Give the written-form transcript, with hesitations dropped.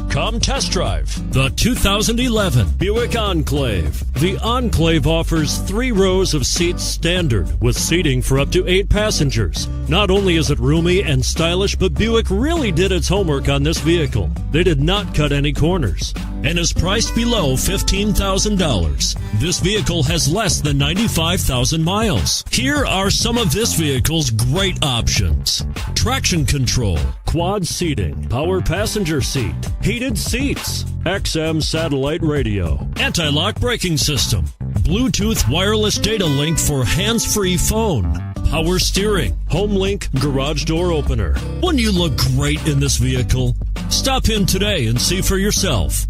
Come test drive the 2011 Buick Enclave. The Enclave offers 3 rows of seats standard with seating for up to 8 passengers. Not only is it roomy and stylish, but Buick really did its homework on this vehicle. They did not cut any corners and is priced below $15,000. This vehicle has less than 95,000 miles. Here are some of this vehicle's great options: traction control, quad seating, power passenger seat, heated seats, XM satellite radio, anti-lock braking system, Bluetooth wireless data link for hands-free phone, power steering, HomeLink garage door opener. Wouldn't you look great in this vehicle? Stop in today and see for yourself.